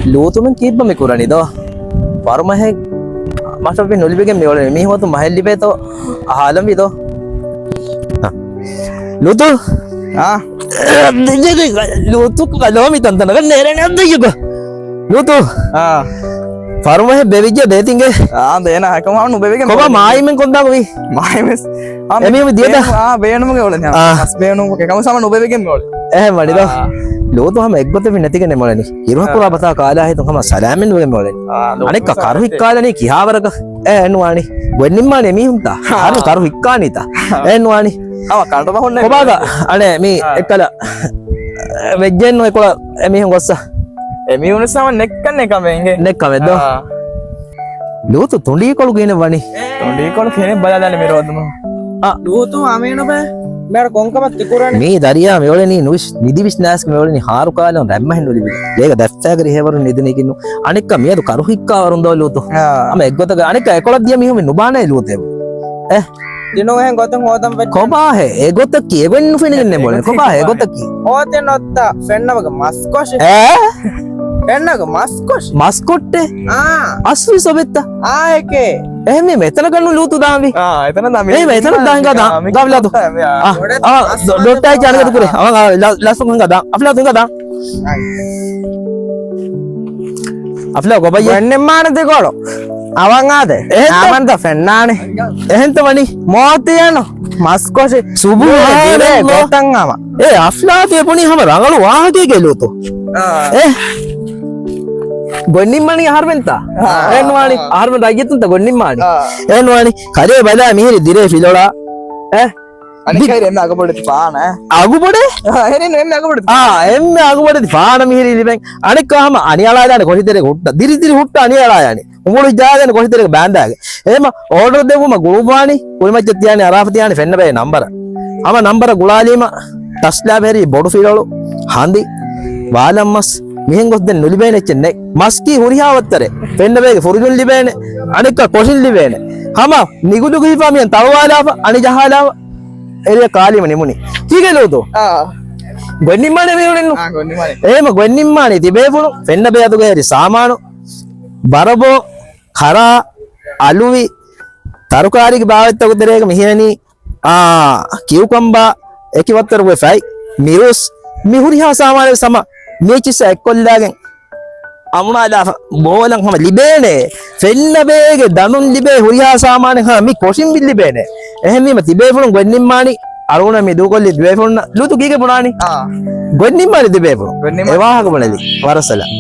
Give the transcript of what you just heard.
ලෝතුමන් කීප්ප මේ කුරණිද වර්මහෙ මට අපි නොලිබෙගෙන් මෙවල මේ හොතු මහෙල්ලිබේතෝ අහලම් විදෝ ලෝතු ලෝතු කලෝමි තන්තනක නේරණ අද්දයක ලෝතු Farumahe bevijja detinge දෙන හැකම අනු බෙවිගෙන් කොබ මායිමෙන් කොන්දා කොයි මායිමස් එමෙම දියද බේනුම ගවල හස් බේනුම එකම සම නොබෙවිගෙන් ගවල මනිද ලෝතු හම එක්ගොත නැතිගෙන මොලනි ඉරුහකුරා බතා කාලා හිතුම් හම සලාමෙන් වගේ මොලනි අනෙක් කරු හික්කාලනේ කියාවරක එන්වානි වෙන්නිම්මානේ මිහුම්තා අර කරු හික්කානිතා එන්වානි කන්ට බහොන්න කොබාග අනේ මේ එක්කල වෙජ්ජෙන් ඔය කොල එමිහුම් ගොස්සා එමි උනසම නෙක්කන්න එකමගේ නෙක්කමෙද්ද ලෝතු තොඩී කොළු කියන වනි ොඩිකොල කෙනෙ බලදන්න මෙරෝදම ලූතු ආමේන බෑ බැර කොංකමත් තිකුරන මේ දරියා මෙවලනි නුස් නිදි විශ්නාස්ක මෙවලනි හාරු කාලම් රැම්මහෙන් නොලිබි ඒක දැස්සාකර හේවරු නිදනෙකින්නු අනෙක්ක මියදු කරු හික්කාවරුන් දෝ ලෝතු අම එක්ගොතක අනෙක්ක 11 දිය මිහුම නුබානේ ලෝතේ දිනෝහෙන් ගොතන් හොදම් වෙච්ච කොබාහේ ඒ ගොත කියෙවෙන්න ෆිනෙන්නේ මොලේ කොබාහේ ගොත කි ඕතෙන් නොත්ත ෆෙන්නවක මස්කොෂ එන්නක මස්කොෂ් මස්කොට්ටේ අස්වි සොබෙත්ත එකේ එහෙම මෙතන ගන්නු ලූතු දාමි එතන දම එතන දාංගා දා ගවලාතු දොට්ටයි ජනගත කුරේ අව ලස්සන් ගදා අපලා තුන් ගදා අපලා ගොබයි වෙන්නෙන් මාන දෙකොලෝ අවන් ආද ආමන්ත ෆෙන්නානේ එහෙන්ත වනි මෝතියන මස්කොෂ් සුබු ගොතන් ආම අපලා තේපුණි හැම රංගලු වාහකේ ගෙලුතු ගොන්නිම්මානි ආහාරවෙන්තා එන්වානි ආහාරවෙන් රාජ්‍යතුන්ත ගොන්නිම්මානි එන්වානි කඩේ බලා මිහිරි දිරේ ෆිලෝලා අනිකයි එන්න අගපොඩති පාන අගුපොඩේ එහෙනම් එන්න අගපොඩති එන්න අගුපොඩති පාන මිහිරි ලිබෙන් අනිකාම අනියාලා දාන කොහිතරේ හුට්ට දිරි දිරි හුට්ට අනියාලා යන්නේ උඹලු ජාගෙන කොහිතරේ බෑන්දාගේ එහෙම ඕඩර් දෙවුම ගුරුපානි කුල්මච්ච තියානේ අරාෆ තියානේ ෆෙන්න බෑ නම්බර අම නම්බර ගුලාලීම තස්ලා බෙරි බොඩු ෆිලෝලු හඳි වාලම්මස් මිහෙන් ගොස් දෙන්න නොලිබේන එච්චන්නේ මස්කි හුරියාවත්තරේ පෙන්න බේගේ ෆොරුජුන් ලිබේනේ අනික කොෂින් ලිබේනේ හම නිගුදු ගිහිපාමියන් තවවාලාව අනිජහලාව එරිය කාලිම නෙමුනි කීගලෝදෝ ගොන්නිම්මානේ මේවලෙන්නු එහෙම ගොන්නිම්මානේ තිබේපුණු පෙන්න බේදුගේ හරි සාමානු බරබෝ කරා අලුවි තරුකාරික භාවිත උදරේක මිහිරණි කිව්කම්බා එකිවත්තර වෙෆයි මිරුස් මිහුරිහා සාමානයේ සම මේචිස එක්කොල්ලාගෙන් අමුණාලා බෝලන් හැම ලිබේනේ ෆෙන්න බේගේ දනුන් ලිබේ හුරිහා සාමානයේ හැම මි කොෂින් බිල් ලිබේනේ එහෙම මේ තිබේ ෆුණු ගොන්නිම්මානි අරුණ මේ දූකොල්ලි දිවේ ෆුණු ලුතු කීගේ පුණානි ගොන්නිම්මානි තිබේ ෆුණු ඒ වාහක බලලි වරසලා